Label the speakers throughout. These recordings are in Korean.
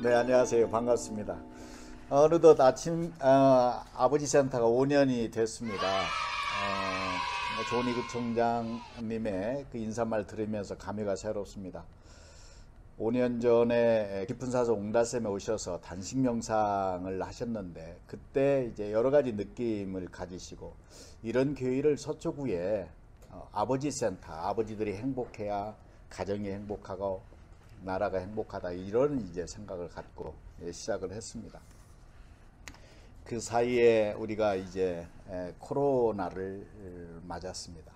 Speaker 1: 네, 안녕하세요. 반갑습니다. 어느덧 아버지 센터가 5년이 됐습니다. 조은희 구청장님의 그 인사말 들으면서 감회가 새롭습니다. 5년 전에 깊은 산소 옹달샘에 오셔서 단식 명상을 하셨는데, 그때 이제 여러 가지 느낌을 가지시고, 이런 교회를 서초구에 아버지 센터, 아버지들이 행복해야 가정이 행복하고 나라가 행복하다, 이런 이제 생각을 갖고 시작을 했습니다. 그 사이에 우리가 이제 코로나를 맞았습니다.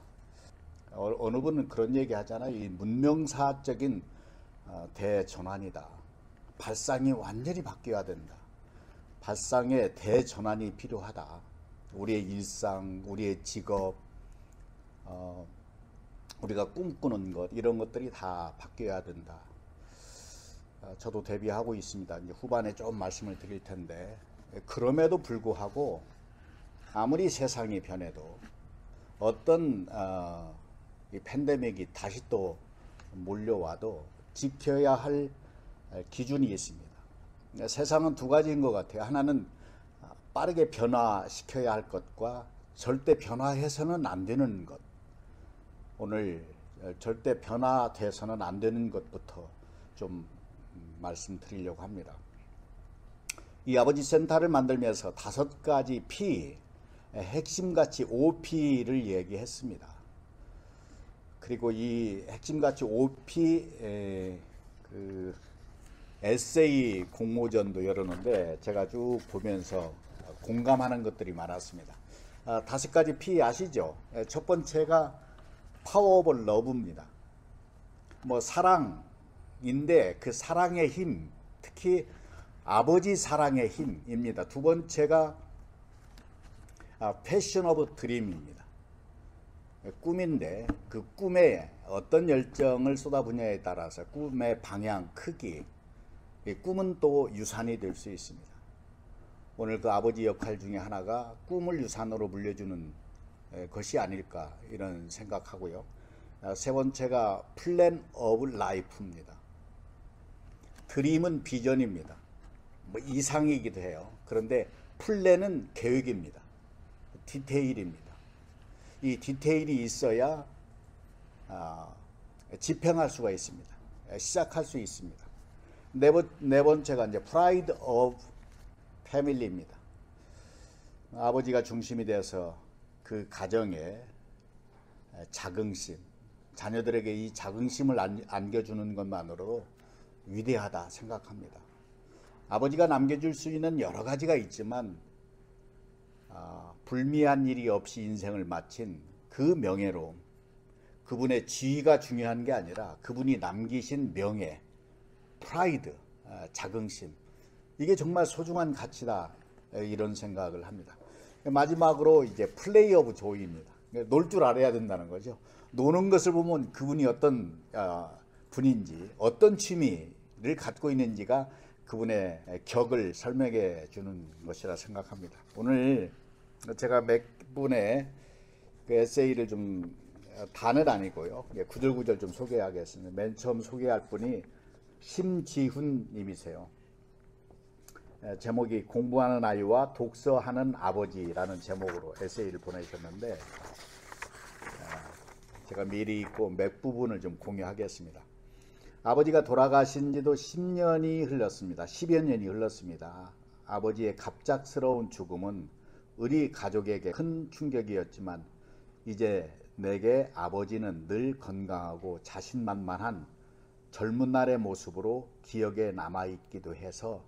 Speaker 1: 어느 분은 그런 얘기 하잖아요. 이 문명사적인 대전환이다. 발상이 완전히 바뀌어야 된다. 발상의 대전환이 필요하다. 우리의 일상, 우리의 직업, 우리가 꿈꾸는 것, 이런 것들이 다 바뀌어야 된다. 저도 대비하고 있습니다. 이제 후반에 좀 말씀을 드릴 텐데, 그럼에도 불구하고 아무리 세상이 변해도 어떤 이 팬데믹이 다시 또 몰려와도 지켜야 할 기준이 있습니다. 세상은 두 가지인 것 같아요. 하나는 빠르게 변화시켜야 할 것과 절대 변화해서는 안 되는 것. 오늘 절대 변화돼서는 안 되는 것부터 좀 말씀드리려고 합니다. 이 아버지 센터를 만들면서 5가지 P, 핵심가치 5P를 얘기했습니다. 그리고 이 핵심가치 5P 그 에세이 공모전도 열었는데, 제가 쭉 보면서 공감하는 것들이 많았습니다. 5가지 P 아시죠? 첫 번째가 파워 오브 러브입니다. 뭐 사랑인데 그 사랑의 힘, 특히 아버지 사랑의 힘입니다. 두 번째가 패션 오브 드림입니다. 꿈인데 그 꿈에 어떤 열정을 쏟아부냐에 따라서 꿈의 방향, 크기, 꿈은 또 유산이 될 수 있습니다. 오늘 그 아버지 역할 중에 하나가 꿈을 유산으로 물려주는 것이 아닐까, 이런 생각하고요. 세 번째가 플랜 오브 라이프입니다. 드림은 비전입니다. 뭐 이상이기도 해요. 그런데 플랜은 계획입니다. 디테일입니다. 이 디테일이 있어야 집행할 수가 있습니다. 시작할 수 있습니다. 네 번째가 이제 프라이드 오브 패밀리입니다. 아버지가 중심이 돼서 그 가정에 자긍심, 자녀들에게 이 자긍심을 안겨주는 것만으로도 위대하다 생각합니다. 아버지가 남겨줄 수 있는 여러 가지가 있지만 불미한 일이 없이 인생을 마친 그 명예로움, 그분의 지위가 중요한 게 아니라 그분이 남기신 명예, 프라이드, 자긍심, 이게 정말 소중한 가치다, 이런 생각을 합니다. 마지막으로 이제 플레이 오브 조이입니다. 놀 줄 알아야 된다는 거죠. 노는 것을 보면 그분이 어떤 분인지, 어떤 취미를 갖고 있는지가 그분의 격을 설명해 주는 것이라 생각합니다. 오늘 제가 몇 분의 그 에세이를 좀, 다는 아니고요, 구절구절 좀 소개하겠습니다. 맨 처음 소개할 분이 심지훈 님이세요. 제목이 공부하는 아이와 독서하는 아버지라는 제목으로 에세이를 보내셨는데, 제가 미리 읽고 몇 부분을 좀 공유하겠습니다. 아버지가 돌아가신 지도 10년이 흘렀습니다. 10여 년이 흘렀습니다. 아버지의 갑작스러운 죽음은 우리 가족에게 큰 충격이었지만, 이제 내게 아버지는 늘 건강하고 자신만만한 젊은 날의 모습으로 기억에 남아있기도 해서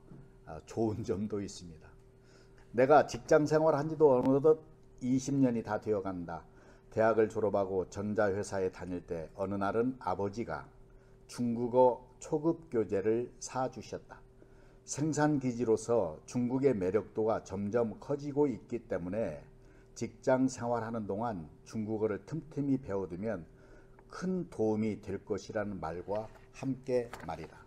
Speaker 1: 좋은 점도 있습니다. 내가 직장 생활한 지도 어느덧 20년이 다 되어간다. 대학을 졸업하고 전자회사에 다닐 때 어느 날은 아버지가 중국어 초급 교재를 사주셨다. 생산기지로서 중국의 매력도가 점점 커지고 있기 때문에 직장 생활하는 동안 중국어를 틈틈이 배워두면 큰 도움이 될 것이라는 말과 함께 말이다.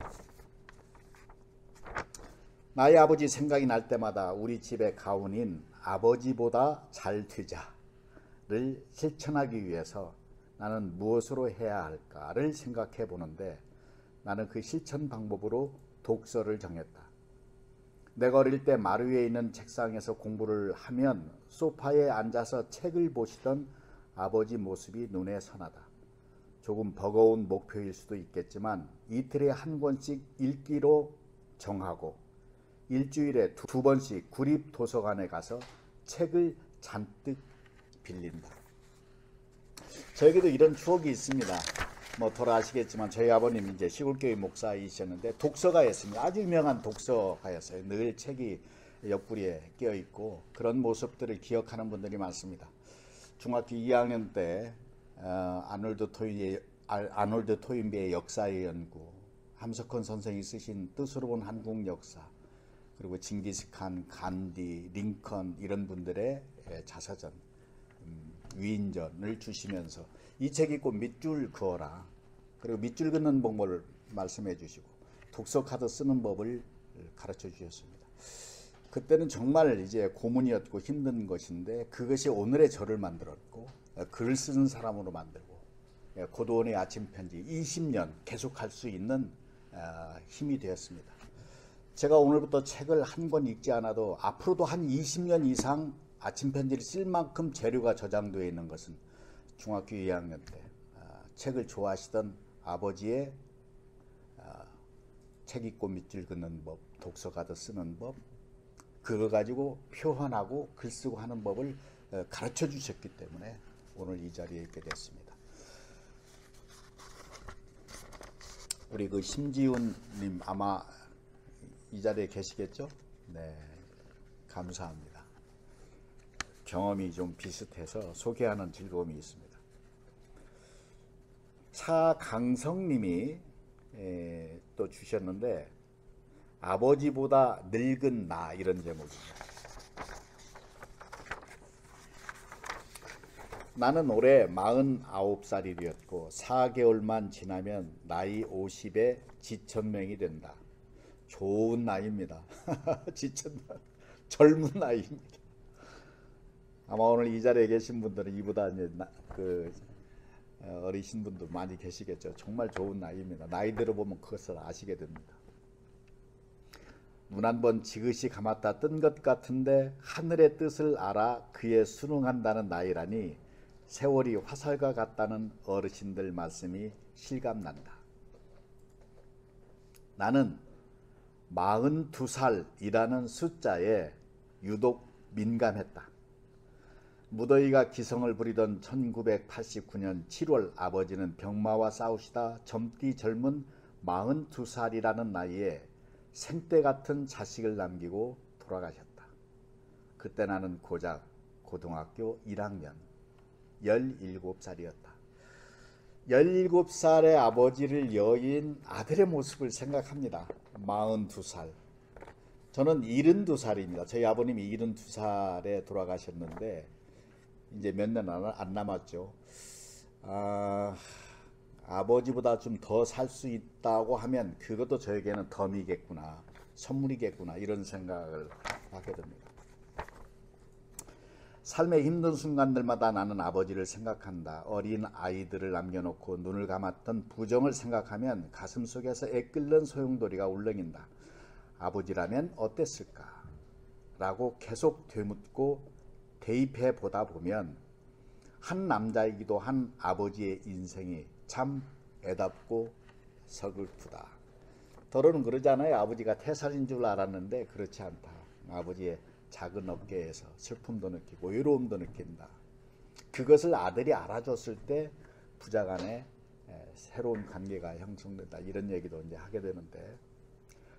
Speaker 1: 나의 아버지 생각이 날 때마다 우리 집의 가훈인 아버지보다 잘 되자를 실천하기 위해서 나는 무엇으로 해야 할까를 생각해 보는데, 나는 그 실천 방법으로 독서를 정했다. 내가 어릴 때 마루 위에 있는 책상에서 공부를 하면 소파에 앉아서 책을 보시던 아버지 모습이 눈에 선하다. 조금 버거운 목표일 수도 있겠지만 이틀에 한 권씩 읽기로 정하고 일주일에 두 번씩 구립 도서관에 가서 책을 잔뜩 빌린다. 저에게도 이런 추억이 있습니다. 뭐 돌아가시겠지만 저희 아버님 이제 시골교회 목사이셨는데 독서가였습니다. 아주 유명한 독서가였어요. 늘 책이 옆구리에 끼어 있고 그런 모습들을 기억하는 분들이 많습니다. 중학교 2학년 때 아놀드 토인비의 역사의 연구, 함석헌 선생이 쓰신 뜻으로 본 한국 역사, 그리고 징기스칸, 간디, 링컨 이런 분들의 자서전, 위인전을 주시면서 이 책 읽고 밑줄 그어라. 그리고 밑줄 긋는 법을 말씀해 주시고 독서 카드 쓰는 법을 가르쳐 주셨습니다. 그때는 정말 이제 고문이었고 힘든 것인데 그것이 오늘의 저를 만들었고 글을 쓰는 사람으로 만들고 고도원의 아침 편지 20년 계속할 수 있는 힘이 되었습니다. 제가 오늘부터 책을 한 권 읽지 않아도 앞으로도 한 20년 이상 아침 편지를 쓸 만큼 재료가 저장되어 있는 것은 중학교 2학년 때 책을 좋아하시던 아버지의 책 읽고 밑줄 긋는 법, 독서 카드 쓰는 법, 그거 가지고 표현하고 글 쓰고 하는 법을 가르쳐 주셨기 때문에 오늘 이 자리에 있게 됐습니다. 우리 그 심지훈님 아마 이 자리에 계시겠죠? 네, 감사합니다. 경험이 좀 비슷해서 소개하는 즐거움이 있습니다. 차강성님이 또 주셨는데 아버지보다 늙은 나 이런 제목입니다. 나는 올해 49살이 되었고 4개월만 지나면 나이 50에 지천명이 된다. 좋은 나이입니다. 지천명, 젊은 나이입니다. 아마 오늘 이 자리에 계신 분들은 이보다 이제 어리신 분도 많이 계시겠죠. 정말 좋은 나이입니다. 나이 들어보면 그것을 아시게 됩니다. 눈 한 번 지그시 감았다 뜬 것 같은데 하늘의 뜻을 알아 그에 순응한다는 나이라니 세월이 화살과 같다는 어르신들 말씀이 실감난다. 나는 42살이라는 숫자에 유독 민감했다. 무더위가 기성을 부리던 1989년 7월 아버지는 병마와 싸우시다 젊디 젊은 42살이라는 나이에 생때 같은 자식을 남기고 돌아가셨다. 그때 나는 고작 고등학교 1학년 17살이었다. 17살의 아버지를 여인 아들의 모습을 생각합니다. 42살. 저는 72살입니다. 저희 아버님이 72살에 돌아가셨는데 이제 몇 년 안 남았죠. 아버지보다 좀 더 살 수 있다고 하면 그것도 저에게는 덤이겠구나, 선물이겠구나 이런 생각을 하게 됩니다. 삶의 힘든 순간들마다 나는 아버지를 생각한다. 어린 아이들을 남겨놓고 눈을 감았던 부정을 생각하면 가슴속에서 애끓는 소용돌이가 울렁인다. 아버지라면 어땠을까? 라고 계속 되묻고 대입해 보다 보면 한 남자이기도 한 아버지의 인생이 참 애답고 서글프다. 더러는 그러잖아요. 아버지가 태살인 줄 알았는데 그렇지 않다. 아버지의 작은 어깨에서 슬픔도 느끼고 외로움도 느낀다. 그것을 아들이 알아줬을 때 부자간에 새로운 관계가 형성된다. 이런 얘기도 이제 하게 되는데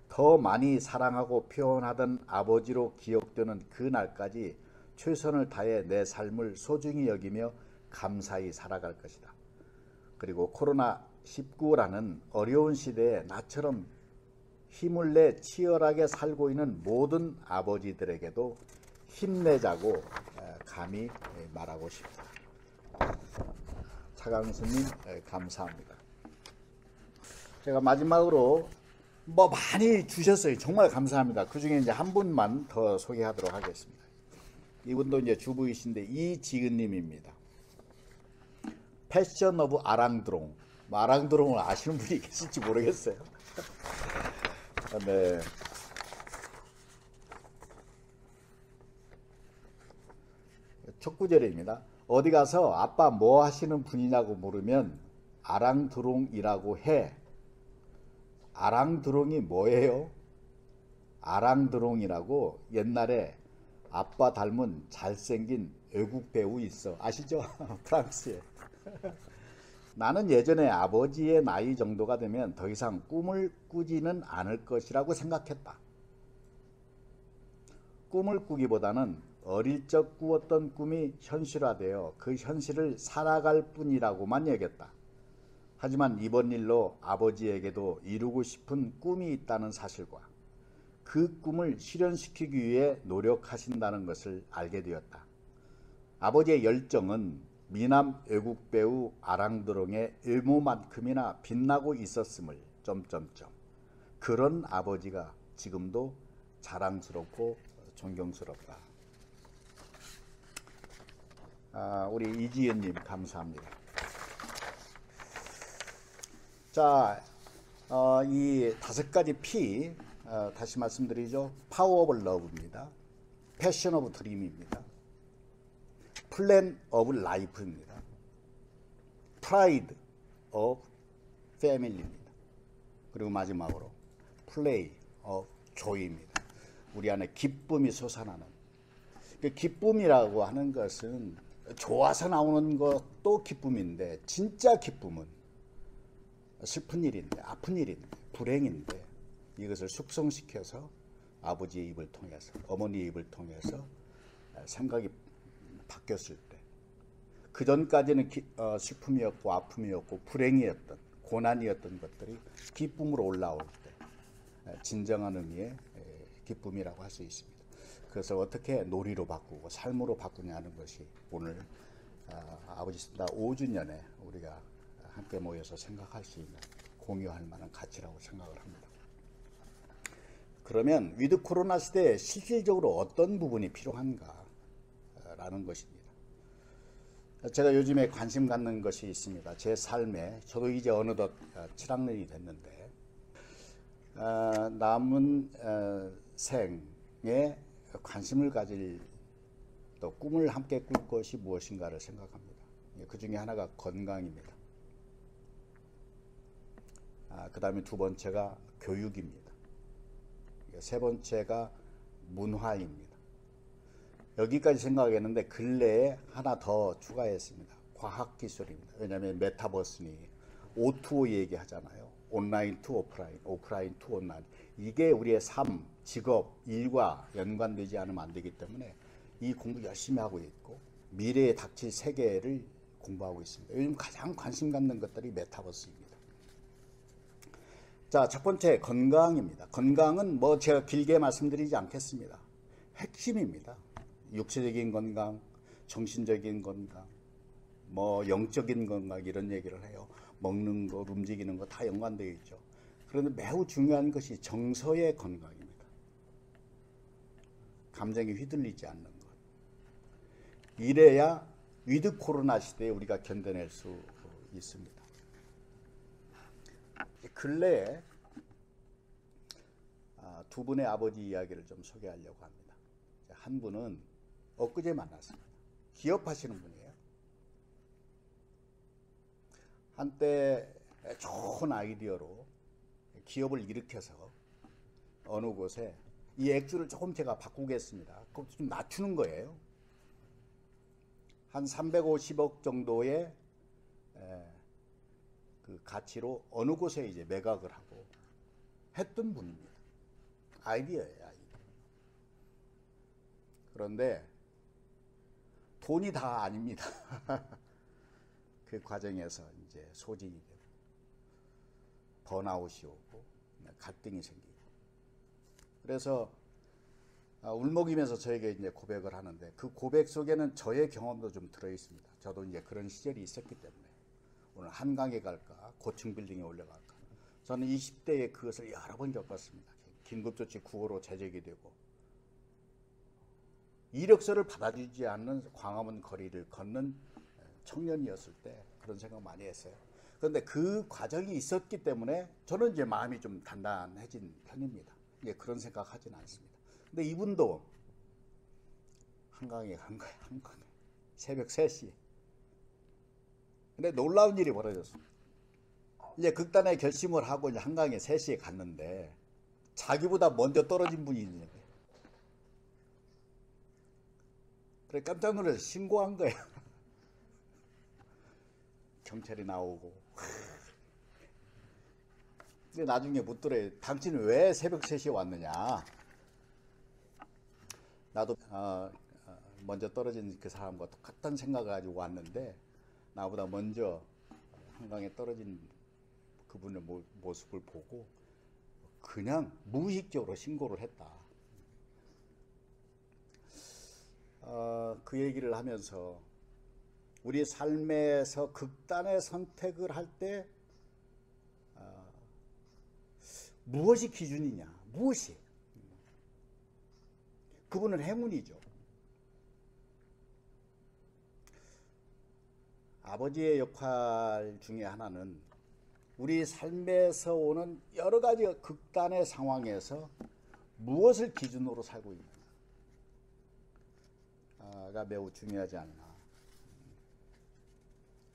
Speaker 1: 더 많이 사랑하고 표현하던 아버지로 기억되는 그 날까지 최선을 다해 내 삶을 소중히 여기며 감사히 살아갈 것이다. 그리고 코로나19라는 어려운 시대에 나처럼 힘을 내 치열하게 살고 있는 모든 아버지들에게도 힘내자고 감히 말하고 싶다. 차강수님 감사합니다. 제가 마지막으로 뭐 많이 주셨어요. 정말 감사합니다. 그 중에 이제 한 분만 더 소개하도록 하겠습니다. 이분도 이제 주부이신데 이지은님입니다. 패션 오브 아랑드롱. 아랑드롱을 아시는 분이 계실지 모르겠어요. 네. 첫 구절입니다. 어디 가서 아빠 뭐 하시는 분이냐고 물으면 아랑드롱이라고 해. 아랑드롱이 뭐예요? 아랑드롱이라고 옛날에 아빠 닮은 잘생긴 외국 배우 있어. 아시죠? 프랑스에. 나는 예전에 아버지의 나이 정도가 되면 더 이상 꿈을 꾸지는 않을 것이라고 생각했다. 꿈을 꾸기보다는 어릴 적 꾸었던 꿈이 현실화되어 그 현실을 살아갈 뿐이라고만 여겼다. 하지만 이번 일로 아버지에게도 이루고 싶은 꿈이 있다는 사실과 그 꿈을 실현시키기 위해 노력하신다는 것을 알게 되었다. 아버지의 열정은 미남 외국 배우 아랑드롱의 외모만큼이나 빛나고 있었음을 그런 아버지가 지금도 자랑스럽고 존경스럽다. 우리 이지연님 감사합니다. 자, 이 5가지 P 다시 말씀드리죠. 파워 오브 러브입니다. 패션 오브 드림입니다. 플랜 오브 라이프입니다. 프라이드 오브 패밀리입니다. 그리고 마지막으로 플레이 오브 조이입니다. 우리 안에 기쁨이 솟아나는. 그 기쁨이라고 하는 것은 좋아서 나오는 것도 기쁨인데 진짜 기쁨은 슬픈 일인데 아픈 일인데 불행인데 이것을 숙성시켜서 아버지의 입을 통해서 어머니의 입을 통해서 생각이 바뀌었을 때 그전까지는 슬픔이었고 아픔이었고 불행이었던 고난이었던 것들이 기쁨으로 올라올 때 진정한 의미의 기쁨이라고 할 수 있습니다. 그래서 어떻게 놀이로 바꾸고 삶으로 바꾸냐는 것이 오늘 아버지 나 5주년에 우리가 함께 모여서 생각할 수 있는 공유할 만한 가치라고 생각을 합니다. 그러면 위드 코로나 시대에 실질적으로 어떤 부분이 필요한가 라는 것입니다. 제가 요즘에 관심 갖는 것이 있습니다. 제 삶에 저도 이제 어느덧 7학년이 됐는데 남은 생에 관심을 가질 또 꿈을 함께 꿀 것이 무엇인가를 생각합니다. 그 중에 하나가 건강입니다. 그 다음에 두 번째가 교육입니다. 세 번째가 문화입니다. 여기까지 생각했는데 근래에 하나 더 추가했습니다. 과학기술입니다. 왜냐하면 메타버스니 O2O 얘기하잖아요. 온라인 투 오프라인, 오프라인 투 온라인. 이게 우리의 삶, 직업, 일과 연관되지 않으면 안 되기 때문에 이 공부 열심히 하고 있고 미래에 닥칠 세계를 공부하고 있습니다. 요즘 가장 관심 갖는 것들이 메타버스입니다. 자, 첫 번째 건강입니다. 건강은 뭐 제가 길게 말씀드리지 않겠습니다. 핵심입니다. 육체적인 건강, 정신적인 건강, 뭐 영적인 건강 이런 얘기를 해요. 먹는 것, 움직이는 것 다 연관되어 있죠. 그런데 매우 중요한 것이 정서의 건강입니다. 감정에 휘둘리지 않는 것. 이래야 위드 코로나 시대에 우리가 견뎌낼 수 있습니다. 근래에 두 분의 아버지 이야기를 좀 소개하려고 합니다. 한 분은 엊그제 만났습니다. 기업하시는 분이에요. 한때 좋은 아이디어로 기업을 일으켜서 어느 곳에 이 액수를 조금 제가 바꾸겠습니다. 그것도 좀 낮추는 거예요. 한 350억 정도의 그 가치로 어느 곳에 이제 매각을 하고 했던 분입니다. 아이디어예요, 아이디어. 그런데 돈이 다 아닙니다. 그 과정에서 이제 소진이 되고 번아웃이 오고 갈등이 생기고 그래서 울먹이면서 저에게 이제 고백을 하는데 그 고백 속에는 저의 경험도 좀 들어 있습니다. 저도 이제 그런 시절이 있었기 때문에 오늘 한강에 갈까 고층 빌딩에 올라갈까 저는 20대에 그것을 여러 번 겪었습니다. 긴급조치 구호로 제적이 되고 이력서를 받아주지 않는 광화문 거리를 걷는 청년이었을 때 그런 생각 많이 했어요. 그런데 그 과정이 있었기 때문에 저는 이제 마음이 좀 단단해진 편입니다. 이제 그런 생각 하진 않습니다. 근데 이분도 한강에 간 거예요. 한강에. 새벽 3시. 근데 놀라운 일이 벌어졌습니다. 이제 극단의 결심을 하고 이제 한강에 3시에 갔는데 자기보다 먼저 떨어진 분이 있는 거예요. 그래 깜짝 놀라서 신고한 거예요. 경찰이 나오고. 근데 나중에 묻더래요. 당신은 왜 새벽 3시에 왔느냐. 나도 먼저 떨어진 그 사람과 똑같은 생각을 가지고 왔는데 나보다 먼저 한강에 떨어진 그분의 모습을 보고 그냥 무의식적으로 신고를 했다. 그 얘기를 하면서 우리 삶에서 극단의 선택을 할 때 무엇이 기준이냐, 무엇이? 그분은 행운이죠. 아버지의 역할 중에 하나는 우리 삶에서 오는 여러 가지 극단의 상황에서 무엇을 기준으로 살고 있느냐가 매우 중요하지 않나.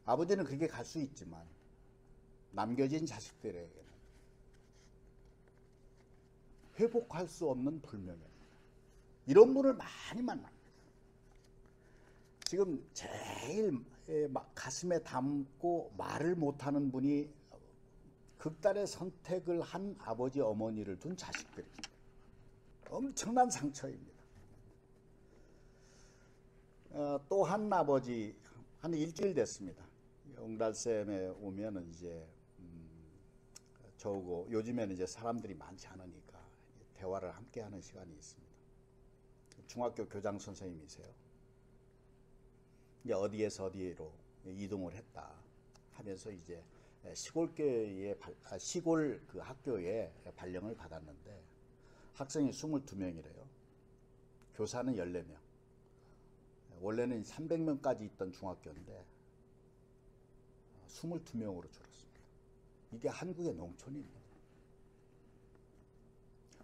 Speaker 1: 아버지는 그렇게 갈 수 있지만 남겨진 자식들에게는 회복할 수 없는 불명예. 이런 분을 많이 만납니다. 지금 제일 가슴에 담고 말을 못하는 분이 극단의 선택을 한 아버지 어머니를 둔 자식들이죠. 엄청난 상처입니다. 또 한 아버지 한 일주일 됐습니다. 옹달샘에 오면은 이제 저하고 요즘에는 이제 사람들이 많지 않으니까 대화를 함께 하는 시간이 있습니다. 중학교 교장 선생님이세요. 이제 어디에서 어디로 이동을 했다 하면서 이제 시골 그 학교에 발령을 받았는데 학생이 22명이래요. 교사는 14명. 원래는 300명까지 있던 중학교인데 22명으로 줄었습니다. 이게 한국의 농촌입니다.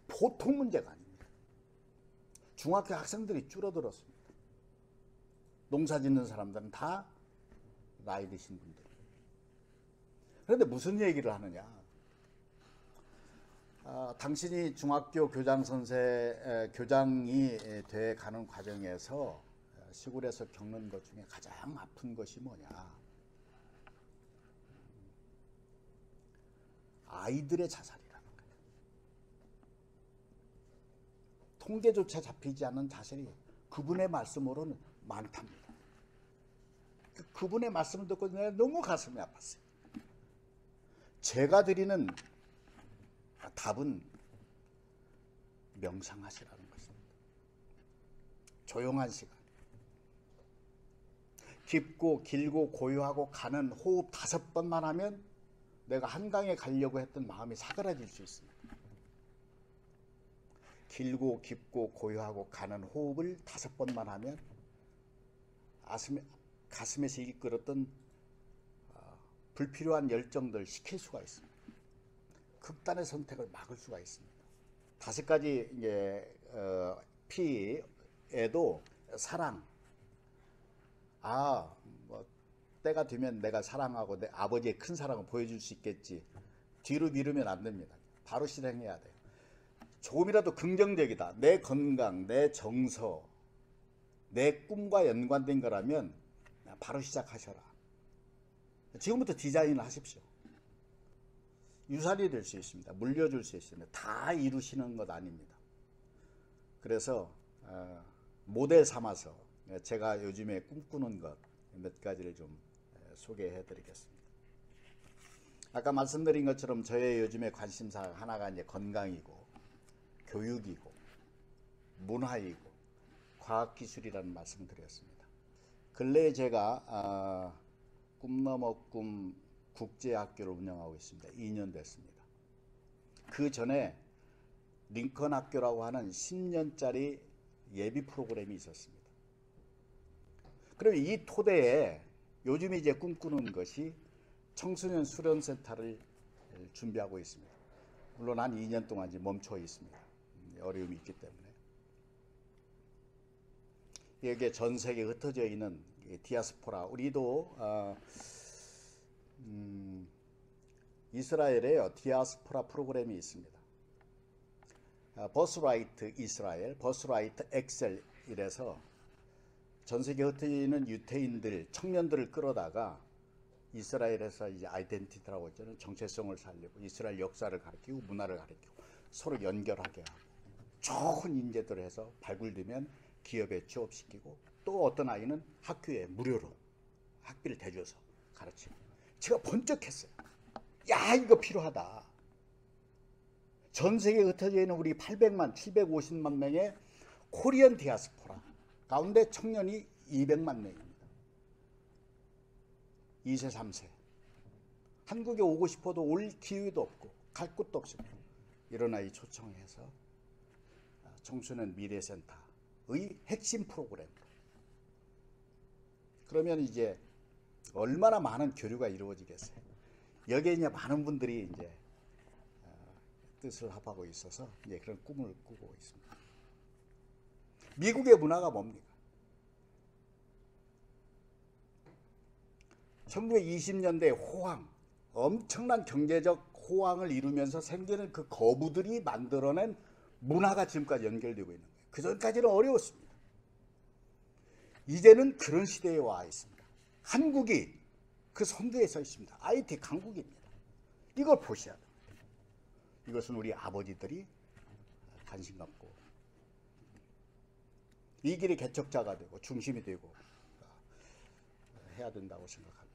Speaker 1: 보통 문제가 아닙니다. 중학교 학생들이 줄어들었습니다. 농사 짓는 사람들은 다 나이 드신 분들. 그런데 무슨 얘기를 하느냐. 당신이 중학교 교장이 돼 가는 과정에서 시골에서 겪는 것 중에 가장 아픈 것이 뭐냐. 아이들의 자살이라는 거예요. 통계조차 잡히지 않는 자살이 그분의 말씀으로는 많답니다. 그분의 말씀을 듣고 내가 너무 가슴이 아팠어요. 제가 드리는 답은 명상하시라는 것입니다. 조용한 시간. 깊고 길고 고요하고 가는 호흡 5번만 하면 내가 한강에 가려고 했던 마음이 사그라질 수 있습니다. 길고 깊고 고요하고 가는 호흡을 5번만 하면 가슴에서 이끌었던 불필요한 열정들 식힐 수가 있습니다. 극단의 선택을 막을 수가 있습니다. 5가지 이제 P에도 사랑. 뭐 때가 되면 내가 사랑하고 내 아버지의 큰 사랑을 보여줄 수 있겠지. 뒤로 미루면 안 됩니다. 바로 실행해야 돼요. 조금이라도 긍정적이다. 내 건강, 내 정서, 내 꿈과 연관된 거라면 바로 시작하셔라. 지금부터 디자인을 하십시오. 유산이 될 수 있습니다. 물려줄 수 있습니다. 다 이루시는 것 아닙니다. 그래서 모델 삼아서 제가 요즘에 꿈꾸는 것 몇 가지를 좀 소개해 드리겠습니다. 아까 말씀드린 것처럼 저의 요즘의 관심사 하나가 이제 건강이고 교육이고 문화이고 과학기술이라는 말씀을 드렸습니다. 근래에 제가 꿈넘어 꿈 국제학교를 운영하고 있습니다. 2년 됐습니다. 그 전에 링컨 학교라고 하는 10년짜리 예비 프로그램이 있었습니다. 그럼 이 토대에 요즘 이제 꿈꾸는 것이 청소년 수련센터를 준비하고 있습니다. 물론 한 2년 동안 이제 멈춰 있습니다. 어려움이 있기 때문에. 여기에 전 세계에 흩어져 있는 디아스포라, 우리도 이스라엘에요 디아스포라 프로그램이 있습니다. 버스라이트 이스라엘, 버스라이트 엑셀 이래서 전 세계에 흩어져 있는 유태인들, 청년들을 끌어다가 이스라엘에서 이제 아이덴티티라고 했잖아요. 정체성을 살리고 이스라엘 역사를 가르치고 문화를 가르치고 서로 연결하게 하고 좋은 인재들을 해서 발굴되면 기업에 취업시키고 또 어떤 아이는 학교에 무료로 학비를 대줘서 가르치고. 제가 번쩍했어요. 야, 이거 필요하다. 전 세계에 흩어져 있는 우리 800만, 750만 명의 코리안 디아스포라 가운데 청년이 200만 명입니다. 2세, 3세. 한국에 오고 싶어도 올 기회도 없고 갈 곳도 없습니다. 이런 아이 초청해서 청소년 미래센터의 핵심 프로그램으로. 그러면 이제 얼마나 많은 교류가 이루어지겠어요. 여기에 이제 많은 분들이 이제 뜻을 합하고 있어서 이제 그런 꿈을 꾸고 있습니다. 미국의 문화가 뭡니까? 1920년대 호황, 엄청난 경제적 호황을 이루면서 생기는 그 거부들이 만들어낸 문화가 지금까지 연결되고 있는 거예요. 그 전까지는 어려웠습니다. 이제는 그런 시대에 와 있습니다. 한국이 그 선두에 서 있습니다. IT 강국입니다. 이걸 보셔야 됩니다. 이것은 우리 아버지들이 관심 갖고 이 길의 개척자가 되고 중심이 되고 해야 된다고 생각합니다.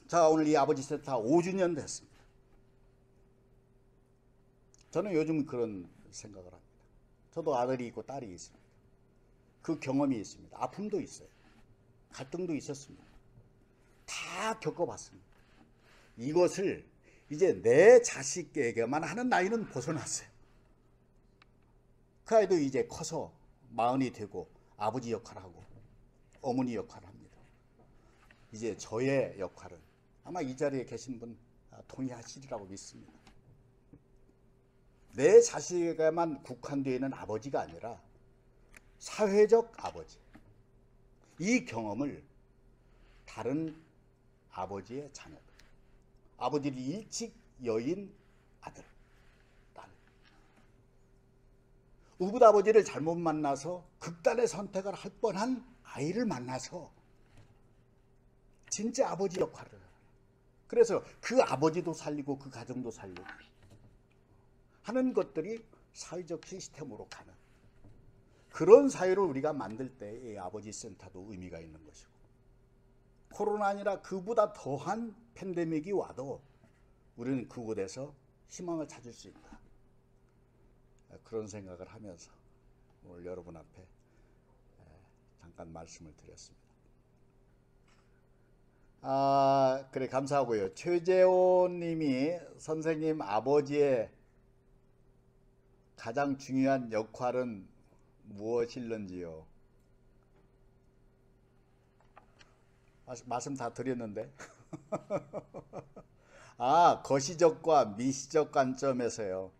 Speaker 1: 자, 오늘 이 아버지 센터 5주년 됐습니다. 저는 요즘 그런 생각을 합니다. 저도 아들이 있고 딸이 있습니다. 그 경험이 있습니다. 아픔도 있어요. 갈등도 있었습니다. 다 겪어봤습니다. 이것을 이제 내 자식에게만 하는 나이는 벗어났어요. 그 아이도 이제 커서 40이 되고 아버지 역할을 하고 어머니 역할을 합니다. 이제 저의 역할은 아마 이 자리에 계신 분 동의하시리라고 믿습니다. 내 자식에게만 국한되어 있는 아버지가 아니라 사회적 아버지. 이 경험을 다른 아버지의 자녀들, 아버지를 일찍 여인 아들, 딸, 우붓 아버지를 잘못 만나서 극단의 선택을 할 뻔한 아이를 만나서 진짜 아버지 역할을 해요. 그래서 그 아버지도 살리고 그 가정도 살리고 하는 것들이 사회적 시스템으로 가는 그런 사회를 우리가 만들 때 이 아버지 센터도 의미가 있는 것이고, 코로나 아니라 그보다 더한 팬데믹이 와도 우리는 그곳에서 희망을 찾을 수 있다. 그런 생각을 하면서 오늘 여러분 앞에 잠깐 말씀을 드렸습니다. 그래, 감사하고요. 최재원 님이 선생님 아버지의 가장 중요한 역할은 무엇일런지요? 말씀 다 드렸는데. 거시적과 미시적 관점에서요.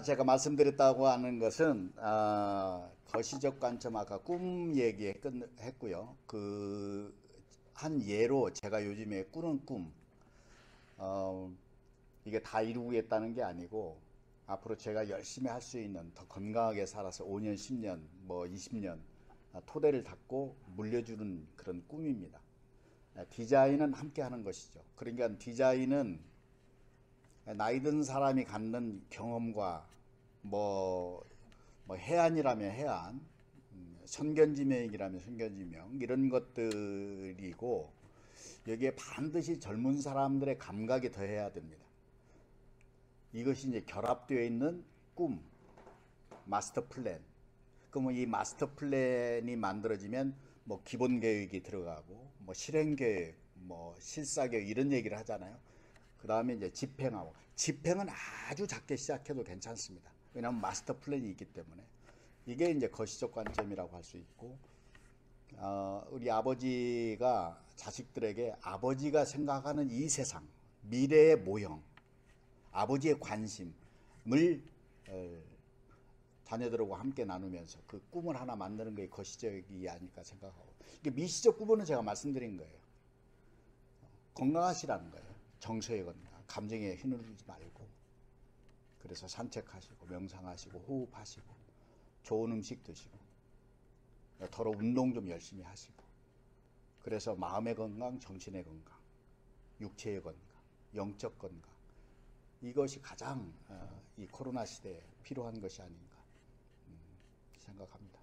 Speaker 1: 제가 말씀드렸다고 하는 것은 거시적 관점, 아까 꿈 얘기 했고요. 그 한 예로 제가 요즘에 꾸는 꿈, 이게 다 이루겠다는 게 아니고 앞으로 제가 열심히 할 수 있는, 더 건강하게 살아서 5년, 10년, 뭐 20년 토대를 닦고 물려주는 그런 꿈입니다. 디자인은 함께 하는 것이죠. 그러니까 디자인은 나이 든 사람이 갖는 경험과 뭐 해안이라면 해안, 선견지명이라면 선견지명, 이런 것들이고, 여기에 반드시 젊은 사람들의 감각이 더해야 됩니다. 이것이 이제 결합되어 있는 꿈, 마스터 플랜. 그러면 이 마스터 플랜이 만들어지면 뭐 기본 계획이 들어가고, 뭐 실행 계획, 뭐 실사 계획, 이런 얘기를 하잖아요. 그 다음에 이제 집행하고, 집행은 아주 작게 시작해도 괜찮습니다. 왜냐하면 마스터 플랜이 있기 때문에. 이게 이제 거시적 관점이라고 할 수 있고, 우리 아버지가 자식들에게 아버지가 생각하는 이 세상, 미래의 모형, 아버지의 관심을 자녀들하고 함께 나누면서 그 꿈을 하나 만드는 게 거시적이 아닐까 생각하고, 이게 미시적 부분은 제가 말씀드린 거예요. 건강하시라는 거예요. 정서의 건강, 감정에 휘둘리지 말고, 그래서 산책하시고 명상하시고 호흡하시고 좋은 음식 드시고 더러 운동 좀 열심히 하시고, 그래서 마음의 건강, 정신의 건강, 육체의 건강, 영적 건강, 이것이 가장 이 코로나 시대에 필요한 것이 아닌가 생각합니다.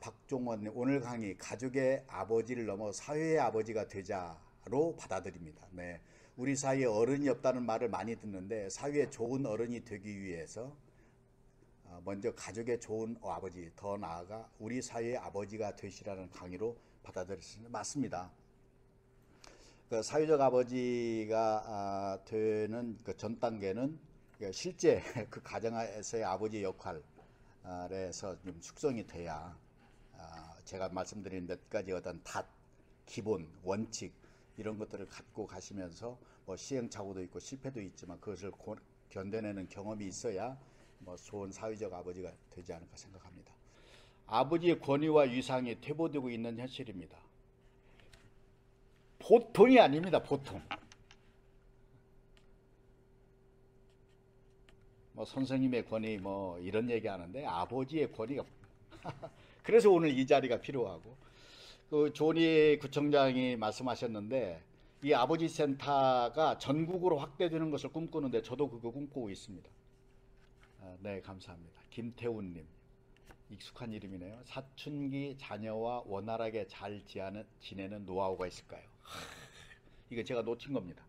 Speaker 1: 박종원님, 오늘 강의 가족의 아버지를 넘어 사회의 아버지가 되자로 받아들입니다. 네, 우리 사회에 어른이 없다는 말을 많이 듣는데 사회에 좋은 어른이 되기 위해서 먼저 가족의 좋은 아버지, 더 나아가 우리 사회의 아버지가 되시라는 강의로 받아들였습니다. 맞습니다. 그 사회적 아버지가 되는 그 전 단계는 실제 그 가정에서의 아버지의 역할에서 좀 숙성이 돼야 제가 말씀드린 몇 가지 어떤 탓, 기본, 원칙 이런 것들을 갖고 가시면서 뭐 시행착오도 있고 실패도 있지만 그것을 견뎌내는 경험이 있어야 뭐 좋은 사회적 아버지가 되지 않을까 생각합니다. 아버지의 권위와 위상이 퇴보되고 있는 현실입니다. 보통이 아닙니다. 보통. 뭐 선생님의 권위 뭐 이런 얘기하는데 아버지의 권위가 그래서 오늘 이 자리가 필요하고, 그 조니 구청장이 말씀하셨는데 이 아버지 센터가 전국으로 확대되는 것을 꿈꾸는데 저도 그거 꿈꾸고 있습니다. 네, 감사합니다. 김태훈님, 익숙한 이름이네요. 사춘기 자녀와 원활하게 잘 지내는 노하우가 있을까요? 이거 제가 놓친 겁니다.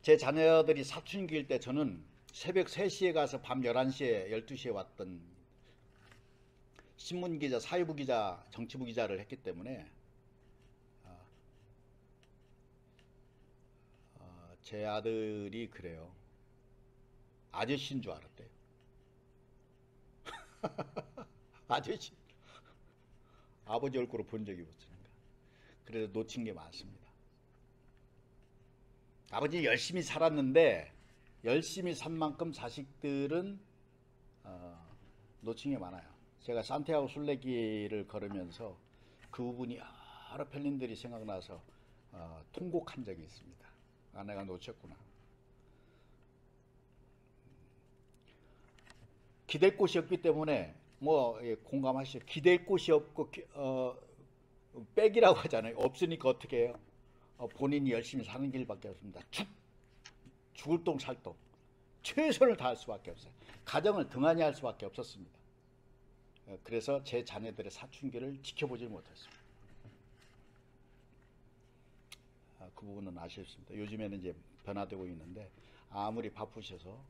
Speaker 1: 제 자녀들이 사춘기일 때 저는 새벽 3시에 가서 밤 11시에 12시에 왔던 신문기자, 사회부 기자, 정치부 기자를 했기 때문에 제 아들이 그래요. 아저씨인 줄 알았대요. 아저씨. 아버지 얼굴을 본 적이 없으니까. 그래서 놓친 게 많습니다. 아버지 열심히 살았는데 열심히 산 만큼 자식들은 놓친 게 많아요. 제가 산티아고 순례길을 걸으면서 그 부분이 여러 편린들이 생각나서 통곡한 적이 있습니다. 내가 놓쳤구나. 기댈 곳이 없기 때문에 뭐 공감하시죠. 기댈 곳이 없고 빽이라고 하잖아요. 없으니까 어떻게 해요? 본인이 열심히 사는 길밖에 없습니다. 죽을 똥 살 똥 최선을 다할 수밖에 없어요. 가정을 등한히 할 수밖에 없었습니다. 그래서 제 자녀들의 사춘기를 지켜보지 못했습니다. 그 부분은 아쉽습니다. 요즘에는 이제 변화되고 있는데 아무리 바쁘셔서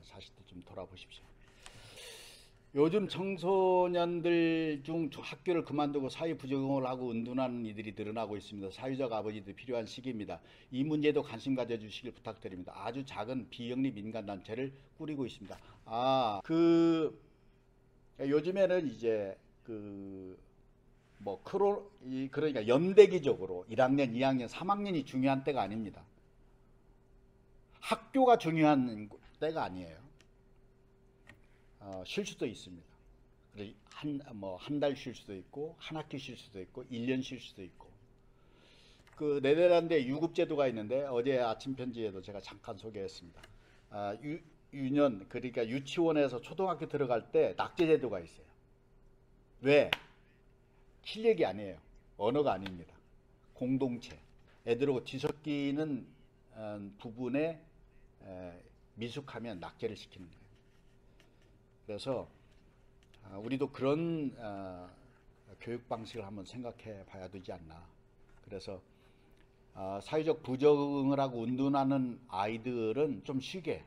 Speaker 1: 사실도 좀 돌아보십시오. 요즘 청소년들 중 학교를 그만두고 사회 부적응을 하고 은둔하는 이들이 늘어나고 있습니다. 사회적 아버지도 필요한 시기입니다. 이 문제도 관심 가져주시길 부탁드립니다. 아주 작은 비영리 민간단체를 꾸리고 있습니다. 요즘에는 이제 그러니까 연대기적으로 1학년, 2학년, 3학년이 중요한 때가 아닙니다. 학교가 중요한 때가 아니에요. 쉴 수도 있습니다. 한 달 쉴 수도 있고, 한 학기 쉴 수도 있고, 1년 쉴 수도 있고. 그 네덜란드에 유급제도가 있는데 어제 아침 편지에도 제가 잠깐 소개했습니다. 유년, 그러니까 유치원에서 초등학교 들어갈 때 낙제제도가 있어요. 왜? 실력이 아니에요. 언어가 아닙니다. 공동체. 애들하고 뒤섞이는 부분에 미숙하면 낙제를 시키는 거예요. 그래서 우리도 그런 교육 방식을 한번 생각해 봐야 되지 않나. 그래서 사회적 부적응을 하고 은둔하는 아이들은 좀 쉬게,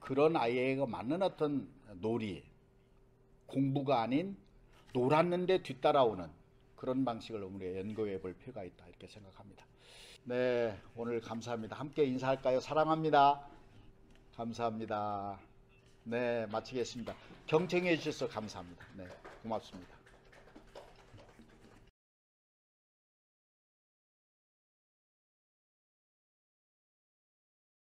Speaker 1: 그런 아이에게 맞는 어떤 놀이, 공부가 아닌 놀았는데 뒤따라오는 그런 방식을 우리 연구해 볼 필요가 있다, 이렇게 생각합니다. 네, 오늘 감사합니다. 함께 인사할까요? 사랑합니다. 감사합니다. 네, 마치겠습니다. 경청해 주셔서 감사합니다. 네, 고맙습니다.